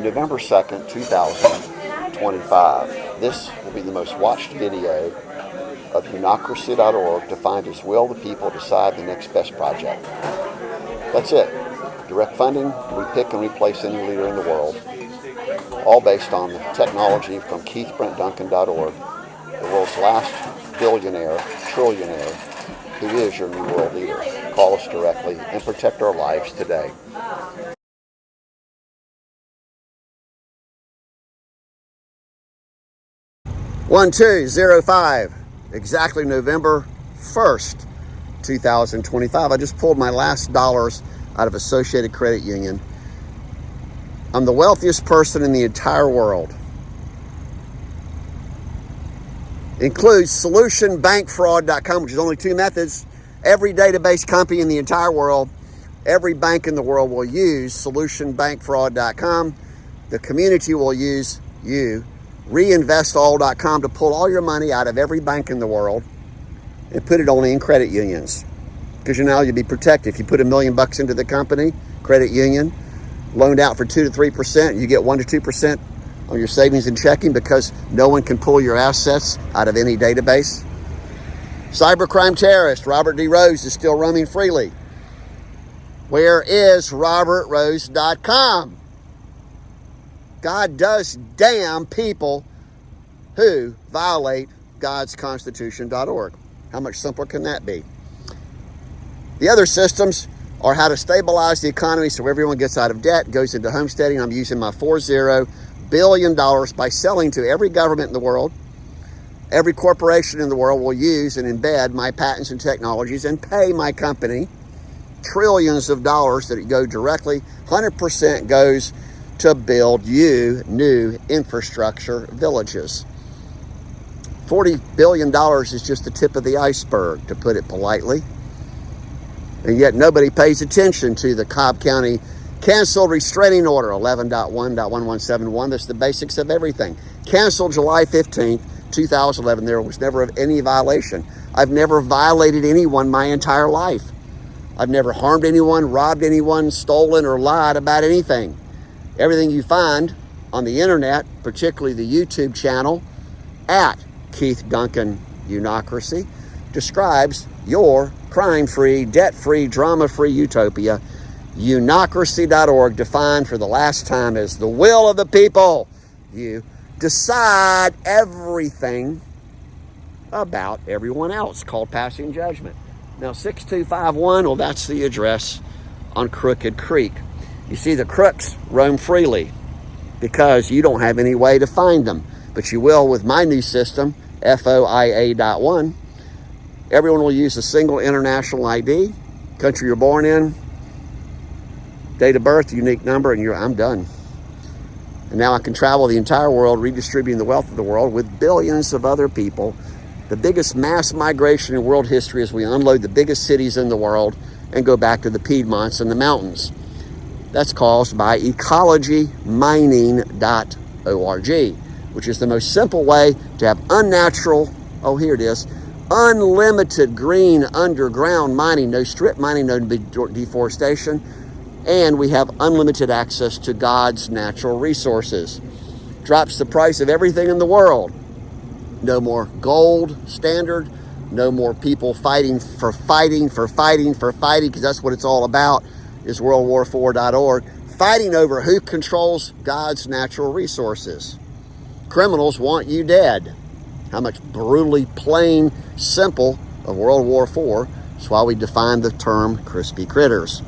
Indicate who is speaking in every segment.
Speaker 1: November 2nd, 2025. This will be the most watched video of Unify.org to find His will the people decide the next best project. That's it. Direct funding, we pick and replace any leader in the world, all based on the technology from KeithBrentDuncan.org, the world's last billionaire, trillionaire, who is your new world leader. Call us directly and protect our lives today. $1,205, exactly November 1st, 2025. I just pulled my last dollars out of Associated Credit Union. I'm the wealthiest person in the entire world. Includes solutionbankfraud.com, which is only two methods. Every database company in the entire world, every bank in the world will use solutionbankfraud.com. The community will use you. Reinvestall.com to pull all your money out of every bank in the world and put it only in credit unions. Because you'll be protected. If you put $1 million into the company, credit union, loaned out for 2 to 3%, you get 1 to 2% on your savings and checking because no one can pull your assets out of any database. Cybercrime terrorist Robert D. Rose is still roaming freely. Where is robertrose.com? God does damn people who violate God's Constitution.org. How much simpler can that be? The other systems are how to stabilize the economy so everyone gets out of debt, goes into homesteading. I'm using my $40 billion by selling to every government in the world. Every corporation in the world will use and embed my patents and technologies and pay my company trillions of dollars that go directly. 100% goes to build you new infrastructure villages. $40 billion is just the tip of the iceberg, to put it politely. And yet nobody pays attention to the Cobb County canceled restraining order 11.1.1171. That's the basics of everything. Canceled July 15th, 2011. There was never any violation. I've never violated anyone my entire life. I've never harmed anyone, robbed anyone, stolen, or lied about anything. Everything you find on the internet, particularly the YouTube channel at Keith Duncan Unocracy, describes your crime-free, debt-free, drama-free utopia. Unocracy.org, defined for the last time as the will of the people. You decide everything about everyone else, called passing judgment. Now, 6251, well, that's the address on Crooked Creek. You see, the crooks roam freely because you don't have any way to find them, but you will with my new system, FOIA.ONE. Everyone will use a single international ID, country you're born in, date of birth, unique number, and I'm done. And now I can travel the entire world, redistributing the wealth of the world with billions of other people. The biggest mass migration in world history as we unload the biggest cities in the world and go back to the Piedmonts and the mountains. That's caused by ecologymining.org, which is the most simple way to have unnatural, unlimited green underground mining, no strip mining, no deforestation, and we have unlimited access to God's natural resources. Drops the price of everything in the world. No more gold standard, no more people fighting, because that's what it's all about, is WorldWar4.org, fighting over who controls God's natural resources. Criminals want you dead. How much brutally plain, simple of World War IV. That's why we define the term crispy critters.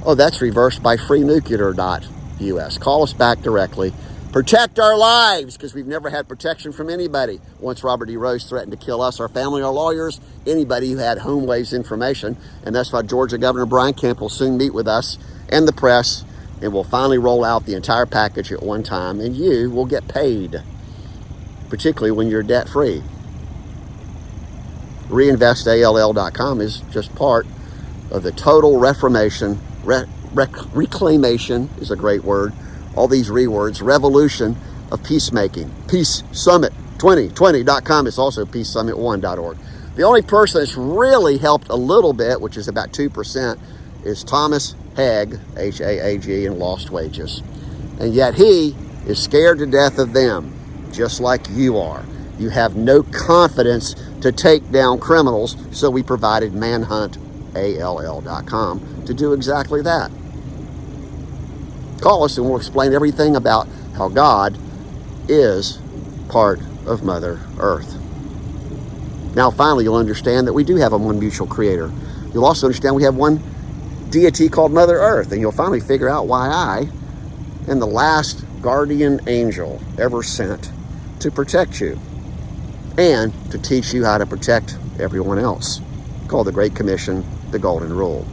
Speaker 1: Oh, that's reversed by freenuclear.us. Call us back directly. Protect our lives, because we've never had protection from anybody. Once Robert D. Rose threatened to kill us, our family, our lawyers, anybody who had home waves information. And that's why Georgia Governor Brian Kemp will soon meet with us and the press, and we'll finally roll out the entire package at one time, and you will get paid, particularly when you're debt-free. Reinvestall.com is just part of the total reformation, reclamation is a great word, all these rewords, revolution of peacemaking. Peace Summit 2020.com is also peacesummit1.org. The only person that's really helped a little bit, which is about 2%, is Thomas Haag, H-A-A-G, and Lost Wages. And yet he is scared to death of them, just like you are. You have no confidence to take down criminals, so we provided ManhuntALL.com to do exactly that. Call us and we'll explain everything about how God is part of Mother Earth. Now finally you'll understand that we do have a one mutual creator. You'll also understand we have one deity called Mother Earth, and you'll finally figure out why I am the last guardian angel ever sent to protect you and to teach you how to protect everyone else, called the Great Commission, the Golden Rule.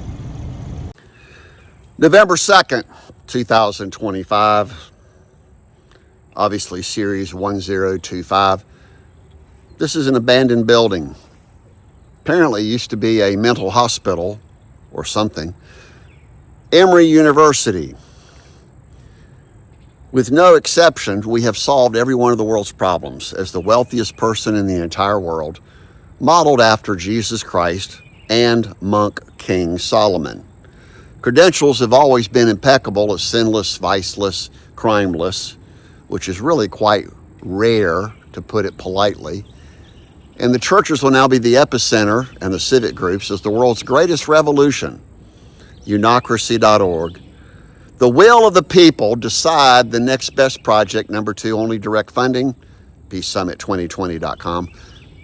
Speaker 1: November 2nd, 2025, obviously series 1025. This is an abandoned building. Apparently it used to be a mental hospital or something. Emory University. With no exception, we have solved every one of the world's problems as the wealthiest person in the entire world, modeled after Jesus Christ and monk King Solomon. Credentials have always been impeccable as sinless, viceless, crimeless, which is really quite rare, to put it politely. And the churches will now be the epicenter, and the civic groups, as the world's greatest revolution. Unocracy.org. The will of the people decide the next best project. Number 2, only direct funding. PeaceSummit2020.com.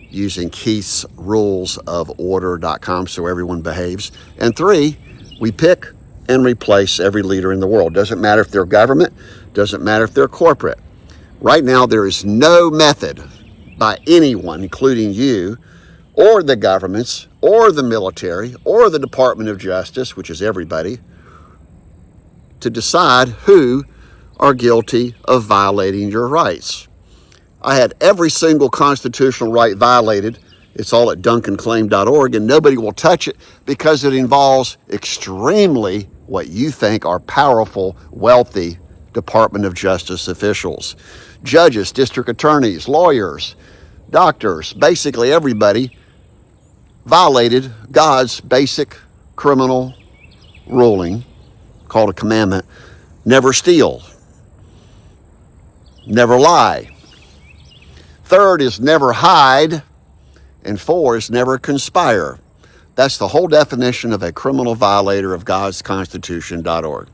Speaker 1: Using Keith's rules of order.com so everyone behaves. And 3, we pick and replace every leader in the world. Doesn't matter if they're government, doesn't matter if they're corporate. Right now, there is no method by anyone, including you, or the governments, or the military, or the Department of Justice, which is everybody, to decide who are guilty of violating your rights. I had every single constitutional right violated. It's all at DuncanClaim.org, and nobody will touch it because it involves extremely what you think are powerful, wealthy Department of Justice officials. Judges, district attorneys, lawyers, doctors, basically everybody violated God's basic criminal ruling called a commandment: never steal, never lie. 3rd is never hide, and 4 is never conspire. That's the whole definition of a criminal violator of God's Constitution.org.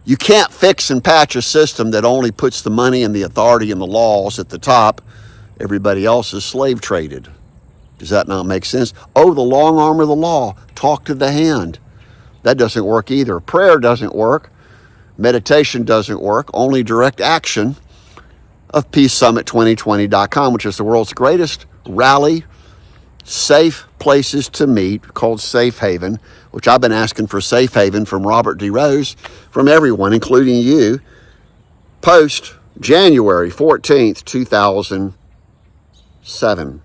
Speaker 1: You can't fix and patch a system that only puts the money and the authority and the laws at the top. Everybody else is slave traded. Does that not make sense? Oh, the long arm of the law. Talk to the hand. That doesn't work either. Prayer doesn't work. Meditation doesn't work. Only direct action of PeaceSummit2020.com, which is the world's greatest rally, safe places to meet, called Safe Haven, which I've been asking for Safe Haven from Robert D. Rose, from everyone, including you, post January 14th, 2007,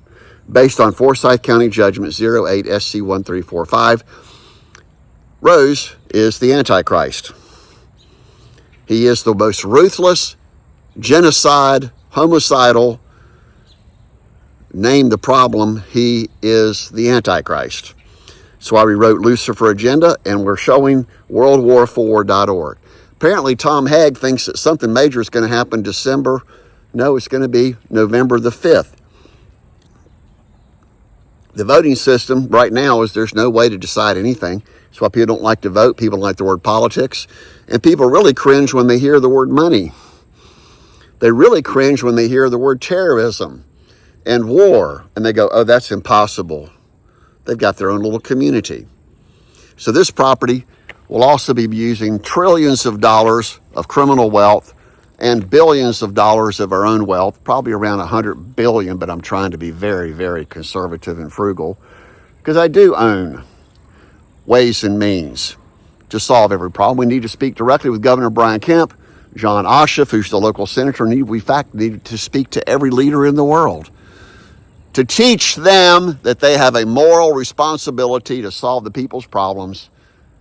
Speaker 1: based on Forsyth County Judgment 08 SC 1345. Rose is the Antichrist. He is the most ruthless, genocide, homicidal, name the problem, he is the Antichrist. That's why we wrote Lucifer Agenda, and we're showing WorldWar4.org. Apparently, Tom Hague thinks that something major is going to happen December. No, it's going to be November the 5th. The voting system right now is there's no way to decide anything. That's why people don't like to vote. People don't like the word politics. And people really cringe when they hear the word money. They really cringe when they hear the word terrorism and war. And they go, oh, that's impossible. They've got their own little community. So this property will also be using trillions of dollars of criminal wealth and billions of dollars of our own wealth, probably around 100 billion, but I'm trying to be very, very conservative and frugal because I do own ways and means to solve every problem. We need to speak directly with Governor Brian Kemp, John Ossoff, who's the local senator. We in fact need to speak to every leader in the world to teach them that they have a moral responsibility to solve the people's problems.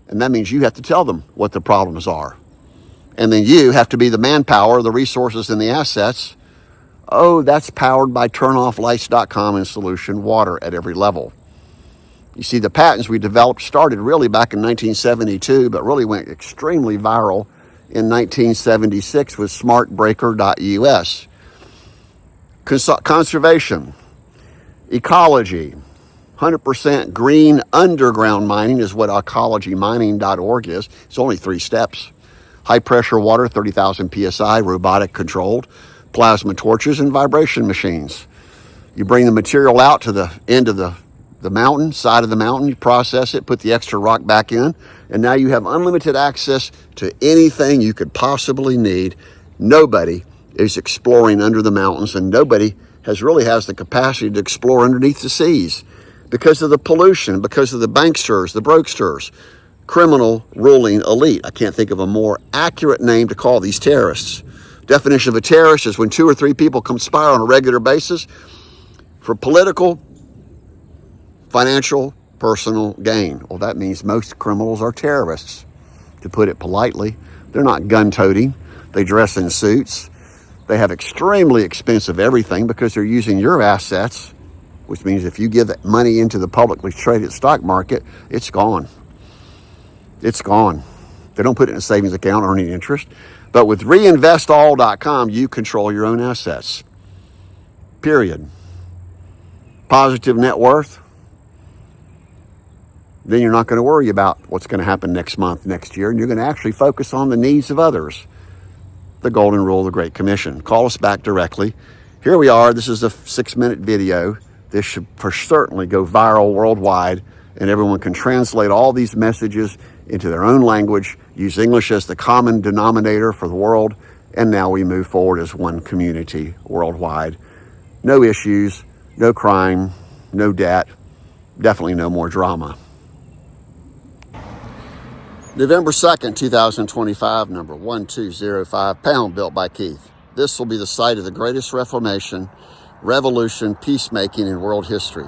Speaker 1: And that means you have to tell them what the problems are. And then you have to be the manpower, the resources, and the assets. Oh, that's powered by turnofflights.com and Solution Water at every level. You see, the patents we developed started really back in 1972, but really went extremely viral in 1976 with smartbreaker.us. Conservation, ecology, 100% green underground mining is what ecologymining.org is. It's only 3 steps. High pressure water, 30,000 PSI, robotic controlled, plasma torches, and vibration machines. You bring the material out to the end of the mountain, side of the mountain, you process it, put the extra rock back in, and now you have unlimited access to anything you could possibly need. Nobody is exploring under the mountains, and nobody has the capacity to explore underneath the seas because of the pollution, because of the banksters, the brokesters, criminal ruling elite. I can't think of a more accurate name to call these terrorists. Definition of a terrorist is when 2 or 3 people conspire on a regular basis for political, financial, personal gain. Well, that means most criminals are terrorists, to put it politely. They're not gun-toting. They dress in suits. They have extremely expensive everything because they're using your assets, which means if you give that money into the publicly traded stock market, it's gone. It's gone. They don't put it in a savings account earning interest. But with reinvestall.com, you control your own assets. Period. Positive net worth. Then you're not going to worry about what's going to happen next month, next year, and you're going to actually focus on the needs of others. The golden rule of the Great Commission. Call us back directly. Here we are. This is a 6-minute video. This should for certainly go viral worldwide, and everyone can translate all these messages into their own language, use English as the common denominator for the world, and now we move forward as one community worldwide. No issues, no crime, no debt, definitely no more drama. November 2nd, 2025, number 1205, pound built by Keith. This will be the site of the greatest reformation, revolution, peacemaking in world history.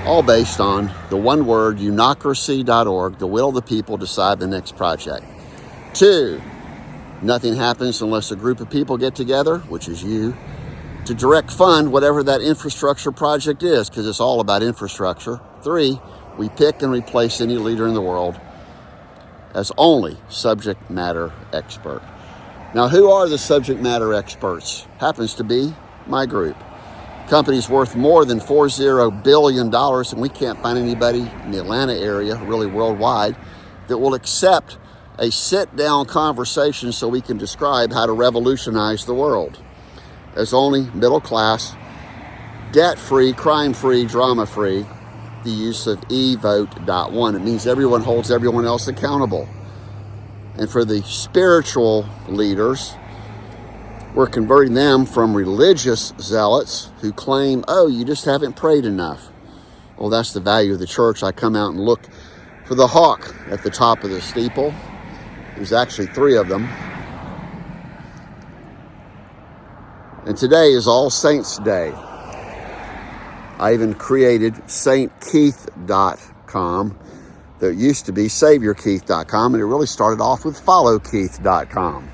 Speaker 1: All based on the one word, unocracy.org, the will of the people decide the next project. 2, nothing happens unless a group of people get together, which is you, to direct fund whatever that infrastructure project is, because it's all about infrastructure. 3, we pick and replace any leader in the world as only subject matter expert. Now, who are the subject matter experts? Happens to be my group. Company's worth more than $40 billion, and we can't find anybody in the Atlanta area, really worldwide, that will accept a sit-down conversation so we can describe how to revolutionize the world as only middle-class, debt-free, crime-free, drama-free, the use of Evote.one. It means everyone holds everyone else accountable. And for the spiritual leaders, we're converting them from religious zealots who claim, oh, you just haven't prayed enough. Well, that's the value of the church. I come out and look for the hawk at the top of the steeple. There's actually 3 of them. And today is All Saints Day. I even created SaintKeith.com that used to be SaviorKeith.com, and it really started off with FollowKeith.com.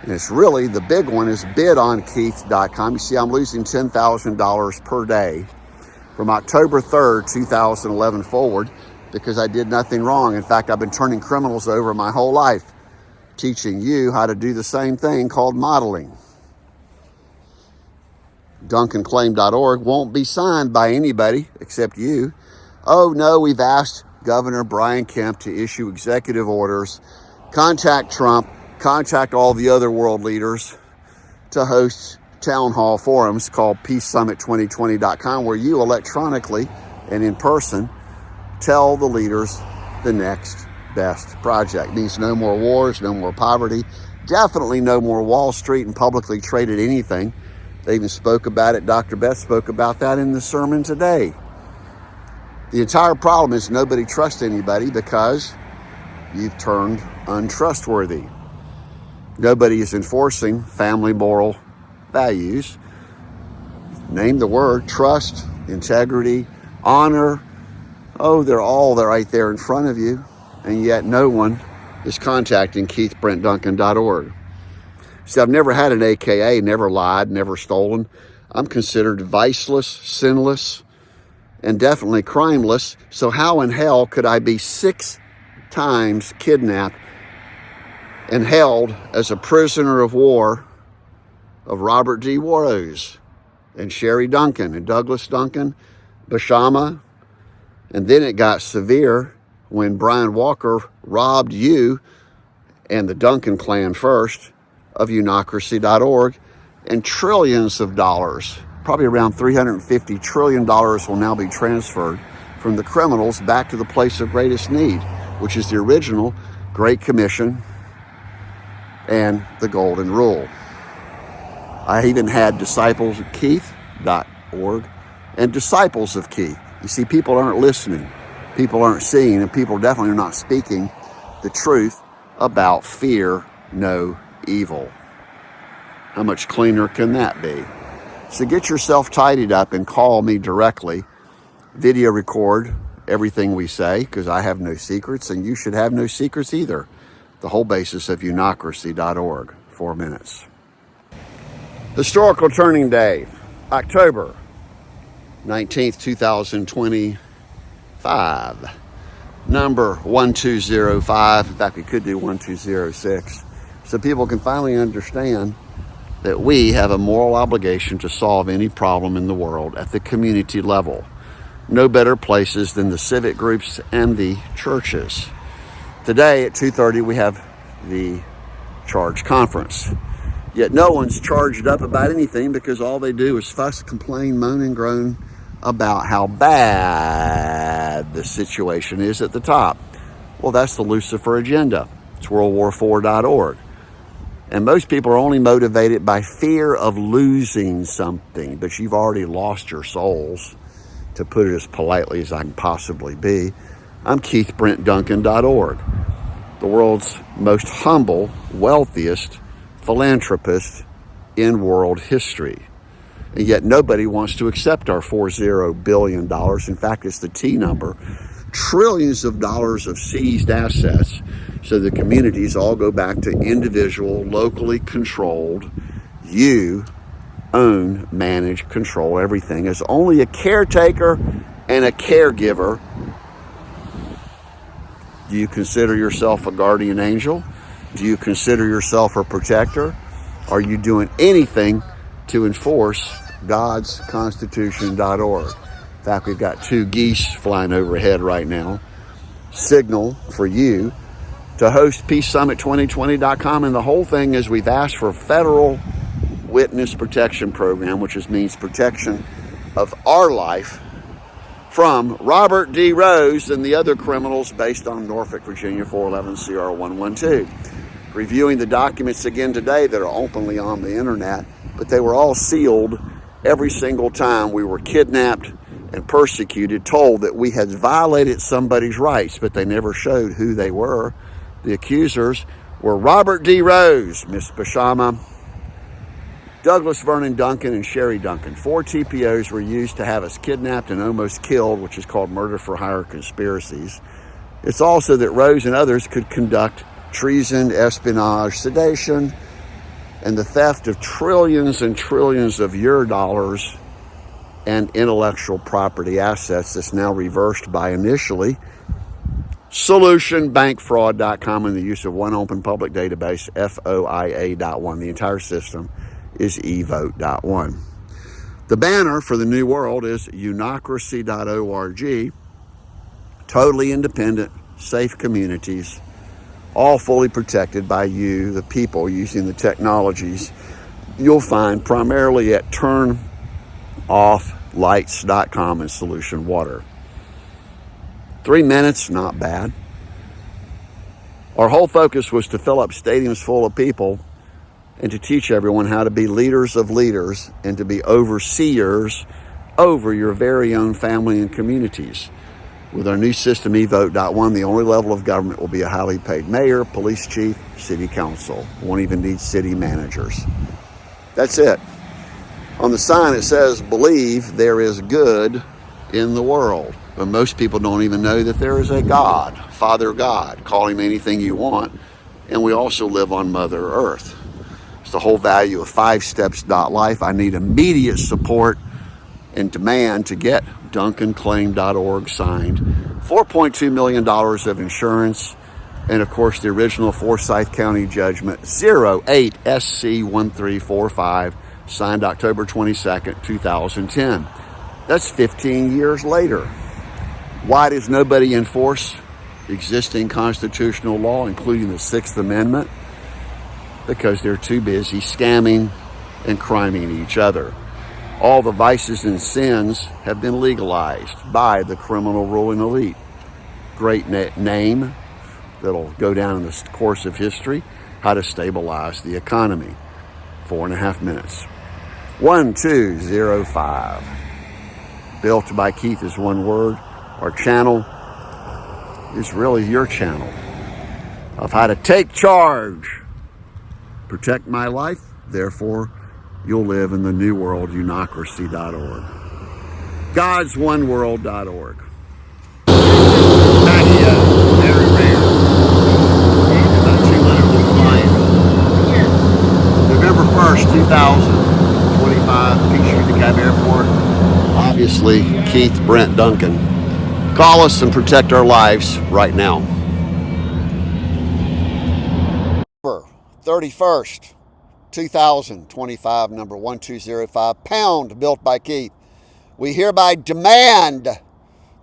Speaker 1: And it's really, the big one is BidOnKeith.com. You see, I'm losing $10,000 per day from October 3rd, 2011 forward because I did nothing wrong. In fact, I've been turning criminals over my whole life, teaching you how to do the same thing called modeling. DuncanClaim.org won't be signed by anybody except you. Oh no, we've asked Governor Brian Kemp to issue executive orders, contact Trump, contact all the other world leaders to host town hall forums called PeaceSummit2020.com, where you electronically and in person tell the leaders the next best project. It means no more wars, no more poverty, definitely no more Wall Street and publicly traded anything. They even spoke about it. Dr. Beth spoke about that in the sermon today. The entire problem is nobody trusts anybody because you've turned untrustworthy. Nobody is enforcing family moral values. Name the word: trust, integrity, honor. Oh, they're all right there in front of you, and yet no one is contacting KeithBrentDuncan.org. See, I've never had an AKA, never lied, never stolen. I'm considered viceless, sinless, and definitely crimeless. So how in hell could I be 6 times kidnapped and held as a prisoner of war of Robert D. Warrows and Sherry Duncan and Douglas Duncan, Bashama. And then it got severe when Brian Walker robbed you and the Duncan clan first of Unocracy.org, and trillions of dollars, probably around $350 trillion, will now be transferred from the criminals back to the place of greatest need, which is the original Great Commission and the Golden Rule. I even had disciples of Keith.org and disciples of Keith. You see, people aren't listening, people aren't seeing, and people definitely are not speaking the truth about fear no evil. How much cleaner can that be? So get yourself tidied up and call me directly. Video record everything we say, because I have no secrets, and you should have no secrets either. The whole basis of Unocracy.org. 4 minutes. Historical Turning Day, October 19th, 2025. Number 1205. In fact, we could do 1206. So people can finally understand that we have a moral obligation to solve any problem in the world at the community level. No better places than the civic groups and the churches. Today at 2:30 we have the charge conference. Yet no one's charged up about anything, because all they do is fuss, complain, moan, and groan about how bad the situation is at the top. Well, that's the Lucifer agenda. It's WorldWar4.org. And most people are only motivated by fear of losing something, but you've already lost your souls, to put it as politely as I can possibly be. I'm KeithBrentDuncan.org, the world's most humble, wealthiest philanthropist in world history. And yet nobody wants to accept our $40 billion. In fact, it's the T number. Trillions of dollars of seized assets, so the communities all go back to individual, locally controlled. You own, manage, control everything. As only a caretaker and a caregiver. Do you consider yourself a guardian angel? Do you consider yourself a protector? Are you doing anything to enforce Gods Constitution.org? In fact, we've got 2 geese flying overhead right now. Signal for you to host PeaceSummit2020.com. And the whole thing is, we've asked for a federal witness protection program, which means protection of our life from Robert D. Rose and the other criminals based on Norfolk, Virginia 411 CR 112. Reviewing the documents again today that are openly on the internet, but they were all sealed every single time we were kidnapped and persecuted, told that we had violated somebody's rights, but they never showed who they were. The accusers were Robert D. Rose, Miss Bashama, Douglas Vernon Duncan, and Sherry Duncan. 4 TPOs were used to have us kidnapped and almost killed, which is called murder for hire conspiracies. It's also that Rose and others could conduct treason, espionage, sedation, and the theft of trillions and trillions of your dollars and intellectual property assets that's now reversed by initially solutionbankfraud.com and the use of one open public database, FOIA.ONE. The entire system is Evote.one. The banner for the new world is Unocracy.org. Totally independent, safe communities, all fully protected by you, the people, using the technologies you'll find primarily at turnofflights.com and Solution Water. 3 minutes, not bad. Our whole focus was to fill up stadiums full of people and to teach everyone how to be leaders of leaders and to be overseers over your very own family and communities. With our new system, Evote.one, the only level of government will be a highly paid mayor, police chief, city council. Won't even need city managers. That's it. On the sign it says, believe there is good in the world. But most people don't even know that there is a God, Father God. Call him anything you want. And we also live on Mother Earth. It's the whole value of 5steps.life. I need immediate support and demand to get DuncanClaim.org signed. $4.2 million of insurance And of course, the original Forsyth County judgment 08SC1345, signed October 22nd, 2010. That's 15 years later. Why does nobody enforce existing constitutional law, including the Sixth Amendment? Because they're too busy scamming and criming each other. All the vices and sins have been legalized by the criminal ruling elite. Great name that'll go down in the course of history. How to stabilize the economy. 4.5 minutes. 1205. Built by Keith is one word. Our channel is really your channel of how to take charge. Protect my life, therefore you'll live in the new world, unocracy.org. Gods1world.org. Patio, very rare. About 200 flying. November 1st, 2025, Peachtree DeKalb Airport. Obviously, Keith, Brent, Duncan. Call us and protect our lives right now. 31st, 2025, number 1205, pound, built by Keith. We hereby demand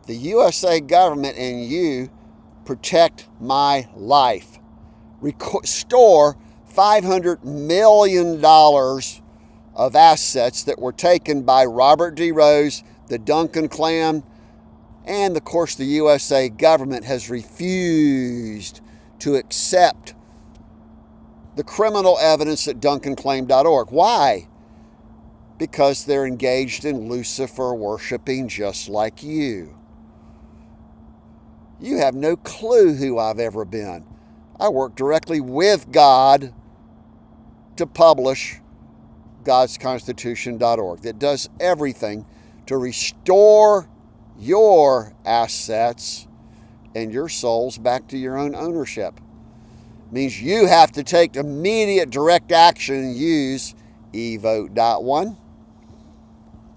Speaker 1: the USA government and you protect my life. Restore $500 million of assets that were taken by Robert D. Rose, the Duncan clan, and of course the USA government has refused to accept the criminal evidence at DuncanClaim.org. Why? Because they're engaged in Lucifer worshiping just like you. You have no clue who I've ever been. I work directly with God to publish GodsConstitution.org that does everything to restore your assets and your souls back to your own ownership. Means you have to take immediate direct action and use Evote.one.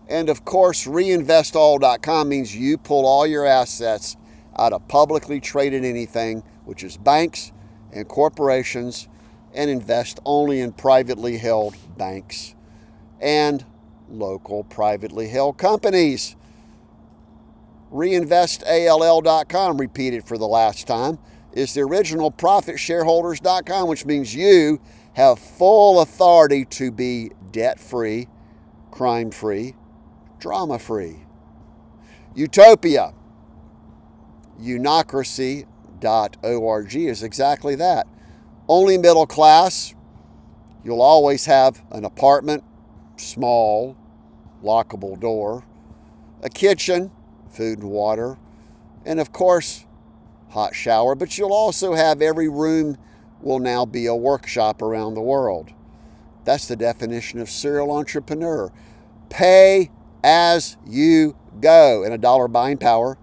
Speaker 1: And of course, reinvestall.com means you pull all your assets out of publicly traded anything, which is banks and corporations, and invest only in privately held banks and local privately held companies. Reinvestall.com, repeat it for the last time, is the original profitshareholders.com, which means you have full authority to be debt-free, crime-free, drama-free. Utopia, unocracy.org is exactly that. Only middle class. You'll always have an apartment, small, lockable door, a kitchen, food and water, and of course, hot shower. But you'll also have every room will now be a workshop around the world. That's the definition of serial entrepreneur. Pay as you go. And a dollar buying power,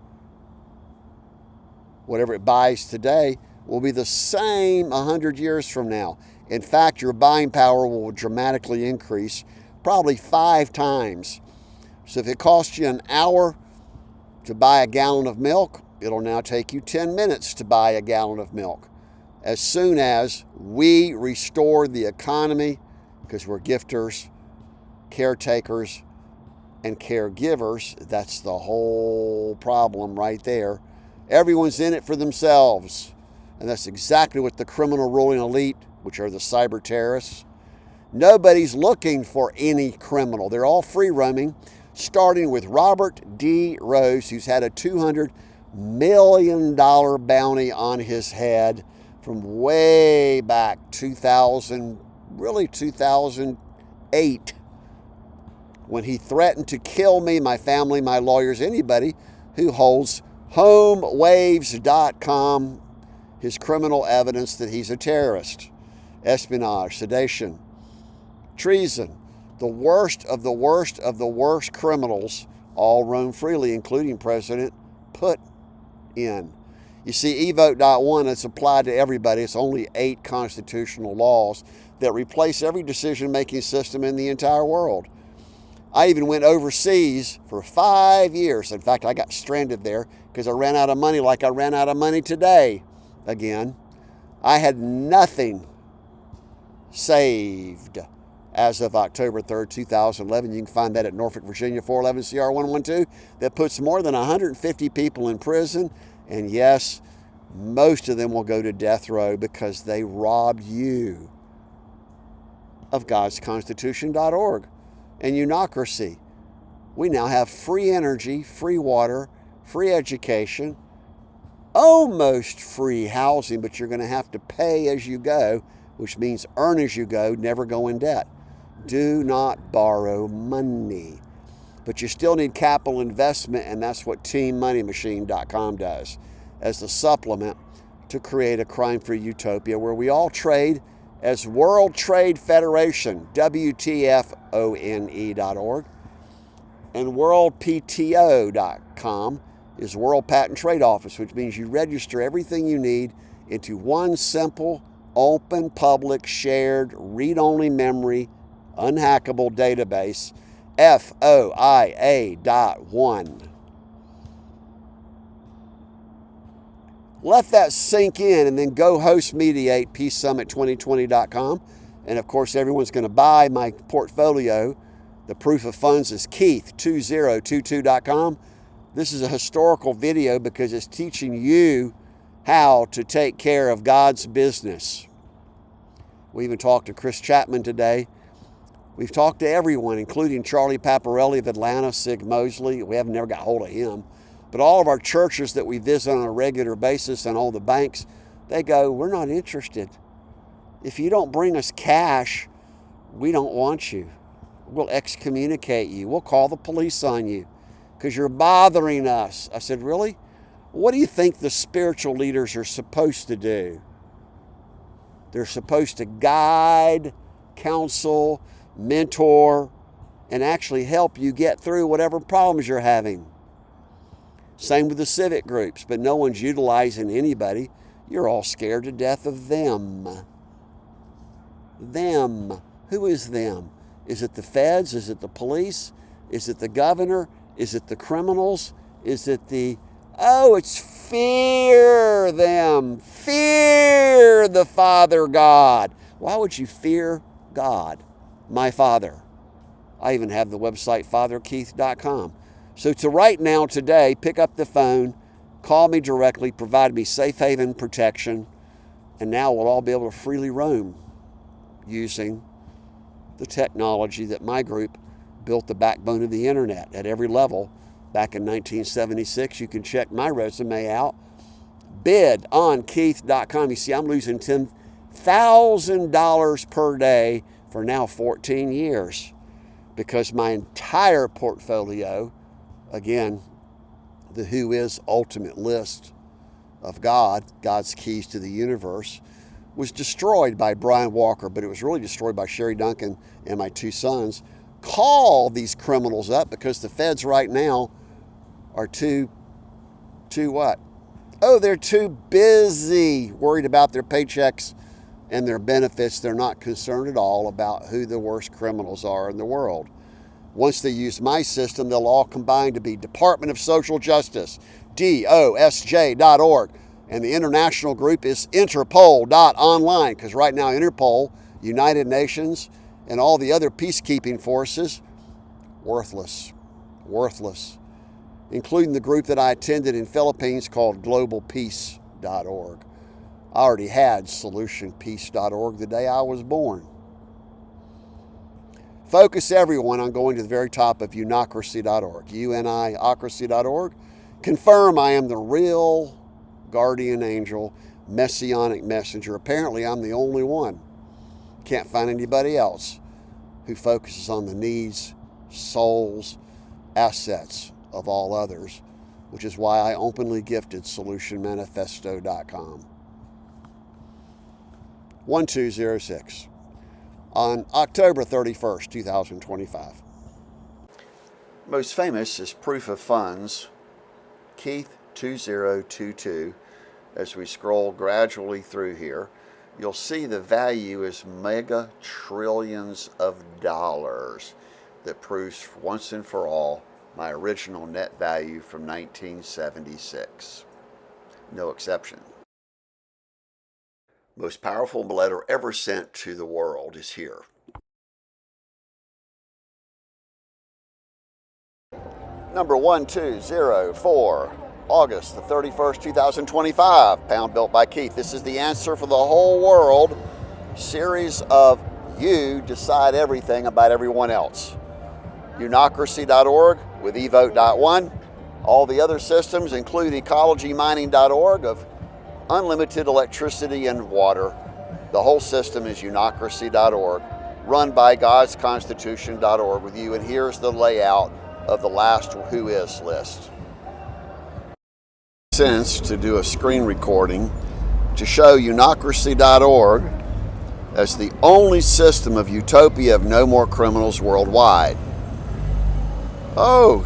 Speaker 1: whatever it buys today, will be the same 100 years from now. In fact, your buying power will dramatically increase, probably 5 times. So if it costs you an hour to buy a gallon of milk, it'll now take you 10 minutes to buy a gallon of milk. As soon as we restore the economy, because we're gifters, caretakers, and caregivers, that's the whole problem right there. Everyone's in it for themselves. And that's exactly what the criminal ruling elite, which are the cyber terrorists, nobody's looking for any criminal. They're all free roaming, starting with Robert D. Rose, who's had a $200 million bounty on his head from way back 2008, when he threatened to kill me, my family, my lawyers, anybody who holds homewaves.com, his criminal evidence that he's a terrorist, espionage, sedation, treason. The worst of the worst of the worst criminals all roam freely, including President Putin. You see, Evote.one, it's applied to everybody. It's only 8 constitutional laws that replace every decision-making system in the entire world. I even went overseas for 5 years. In fact, I got stranded there because I ran out of money, like I ran out of money today again. I had nothing saved as of October 3rd, 2011. You can find that at Norfolk, Virginia, 411-CR-112. That puts more than 150 people in prison. And yes, most of them will go to death row because they robbed you of GodsConstitution.org and Unocracy. We now have free energy, free water, free education, almost free housing, but you're going to have to pay as you go, which means earn as you go, never go in debt. Do not borrow money. But you still need capital investment, and that's what TeamMoneyMachine.com does as the supplement to create a crime-free utopia where we all trade as World Trade Federation, WTFONE.org, and WorldPTO.com is World Patent Trade Office, which means you register everything you need into one simple, open, public, shared, read-only memory, unhackable database, FOIA.ONE. Let that sink in and then go host mediate peacesummit2020.com. And of course, everyone's going to buy my portfolio. The proof of funds is Keith2022.com. This is a historical video because it's teaching you how to take care of God's business. We even talked to Chris Chapman today. We've talked to everyone, including Charlie Paparelli of Atlanta, Sig Mosley. We haven't never got hold of him. But all of our churches that we visit on a regular basis and all the banks, they go, we're not interested. If you don't bring us cash, we don't want you. We'll excommunicate you. We'll call the police on you because you're bothering us. I said, really? What do you think the spiritual leaders are supposed to do? They're supposed to guide, counsel, mentor, and actually help you get through whatever problems you're having. Same with the civic groups, but no one's utilizing anybody. You're all scared to death of them. Them. Who is them? Is it the feds? Is it the police? Is it the governor? Is it the criminals? Is it the... Oh, it's fear them. Fear the Father God. Why would you fear God? My Father. I even have the website fatherkeith.com. So to right now, today, pick up the phone, call me directly, provide me safe haven protection, and now we'll all be able to freely roam using the technology that my group built the backbone of the internet at every level back in 1976. You can check my resume out. Bid on Keith.com. You see, I'm losing $10,000 per day for now 14 years because my entire portfolio, again, the Who Is Ultimate List of God, God's Keys to the Universe, was destroyed by Brian Walker, but it was really destroyed by Sherry Duncan and my two sons. Call these criminals up because the feds right now are too what? Oh, they're too busy worried about their paychecks and their benefits. They're not concerned at all about who the worst criminals are in the world. Once they use my system, they'll all combine to be Department of Social Justice, DOSJ.org. And the international group is Interpol.online, because right now Interpol, United Nations, and all the other peacekeeping forces, worthless, including the group that I attended in Philippines called globalpeace.org. I already had solutionpeace.org the day I was born. Focus everyone on going to the very top of unocracy.org, UNIocracy.org. Confirm I am the real guardian angel, messianic messenger. Apparently, I'm the only one. Can't find anybody else who focuses on the needs, souls, assets of all others, which is why I openly gifted solutionmanifesto.com. 1206 on October 31st, 2025. Most famous is proof of funds, Keith 2022. As we scroll gradually through here, you'll see the value is mega trillions of dollars. That proves once and for all my original net value from 1976. No exception. Most powerful letter ever sent to the world is here. Number 1204, August the 31st, 2025, pound built by Keith. This is the answer for the whole world. Series of you decide everything about everyone else. Unocracy.org with Evote.one. All the other systems include ecologymining.org of unlimited electricity and water. The whole system is Unocracy.org, run by GodsConstitution.org with you. And here's the layout of the last Who Is list. Sense to do a screen recording to show Unocracy.org as the only system of utopia of no more criminals worldwide. Oh,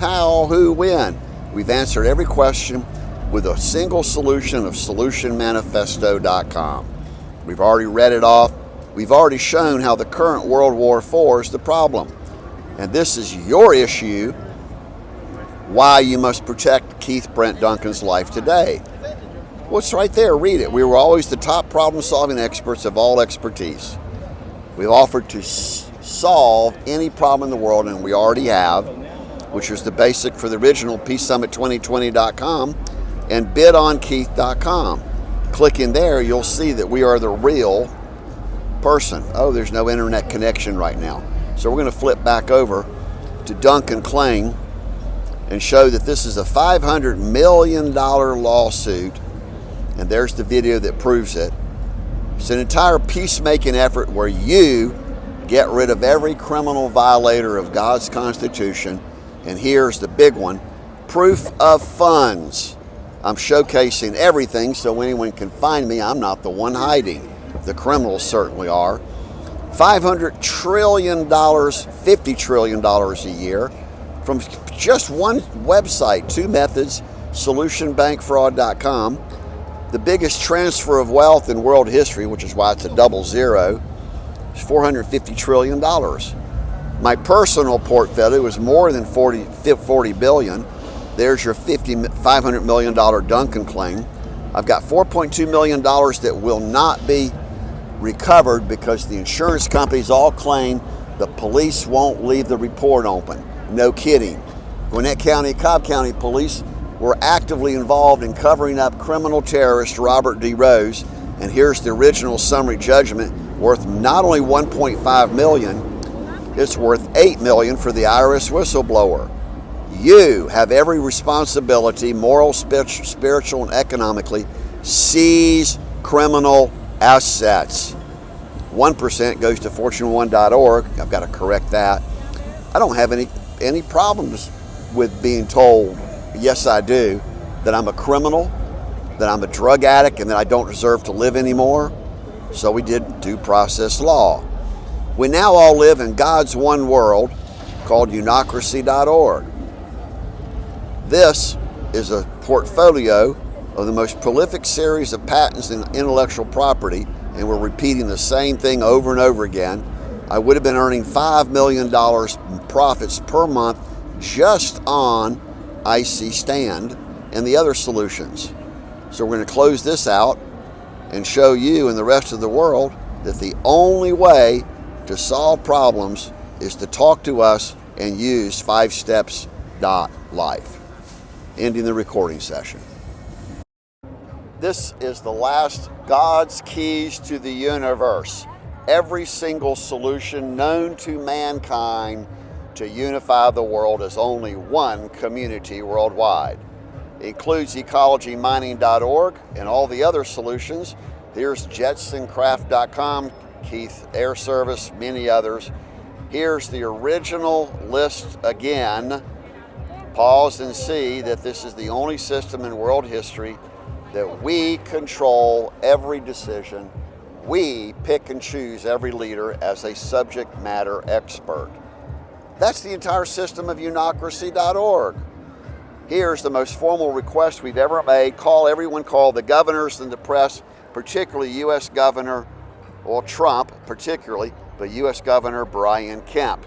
Speaker 1: how, who, when? We've answered every question with a single solution of solutionmanifesto.com. We've already read it off. We've already shown how the current World War IV is the problem. And this is your issue, why you must protect Keith Brent Duncan's life today. Well, it's right there. Read it. We were always the top problem-solving experts of all expertise. We've offered to solve any problem in the world, and we already have, which is the basic for the original PeaceSummit2020.com and bidonkeith.com. Click in there, you'll see that we are the real person. Oh, there's no internet connection right now. So we're going to flip back over to Duncan Kling and show that this is a $500 million lawsuit. And there's the video that proves it. It's an entire peacemaking effort where you get rid of every criminal violator of God's Constitution. And here's the big one, proof of funds. I'm showcasing everything so anyone can find me. I'm not the one hiding. The criminals certainly are. $500 trillion, $50 trillion a year from just one website, two methods, solutionbankfraud.com. The biggest transfer of wealth in world history, which is why it's a double zero, is $450 trillion. My personal portfolio is more than 40 billion. There's your $500 million Duncan claim. I've got $4.2 million that will not be recovered because the insurance companies all claim the police won't leave the report open. No kidding. Gwinnett County, Cobb County police were actively involved in covering up criminal terrorist Robert D. Rose. And here's the original summary judgment worth not only $1.5 million, it's worth $8 million for the IRS whistleblower. You have every responsibility, moral, spiritual, and economically, seize criminal assets. 1% goes to fortune1.org. I've got to correct that. I don't have any problems with being told, yes I do, that I'm a criminal, that I'm a drug addict, and that I don't deserve to live anymore. So we did due process law. We now all live in God's one world called Unocracy.org. This is a portfolio of the most prolific series of patents in intellectual property, and we're repeating the same thing over and over again. I would have been earning $5 million profits per month just on IC Stand and the other solutions. So we're going to close this out and show you and the rest of the world that the only way to solve problems is to talk to us and use 5steps.life. Ending the recording session. This is the last God's keys to the universe. Every single solution known to mankind to unify the world as only one community worldwide. It includes ecologymining.org and all the other solutions. Here's jetsoncraft.com, Keith Air Service, many others. Here's the original list again. Pause and see that this is the only system in world history that we control every decision. We pick and choose every leader as a subject matter expert. That's the entire system of Unocracy.org. Here's the most formal request we've ever made. Call the governors and the press, particularly U.S. Governor, well, Trump particularly, but U.S. Governor Brian Kemp.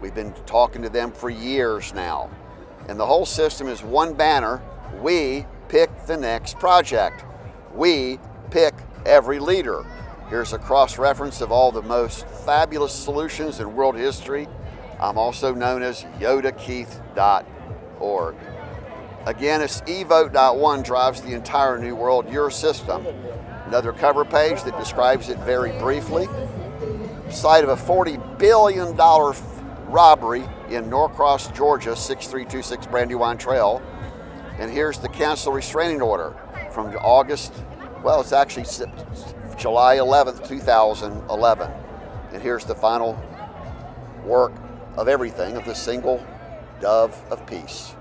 Speaker 1: We've been talking to them for years now. And the whole system is one banner. We pick the next project. We pick
Speaker 2: every leader. Here's a cross-reference of all the most fabulous solutions in world history. I'm also known as YodaKeith.org. Again, it's Evote.one drives the entire new world, your system. Another cover page that describes it very briefly. Site of a $40 billion robbery in Norcross, Georgia, 6326 Brandywine Trail. And here's the cancel restraining order from August, well, it's actually July 11th, 2011. And here's the final work of everything of the single dove of peace.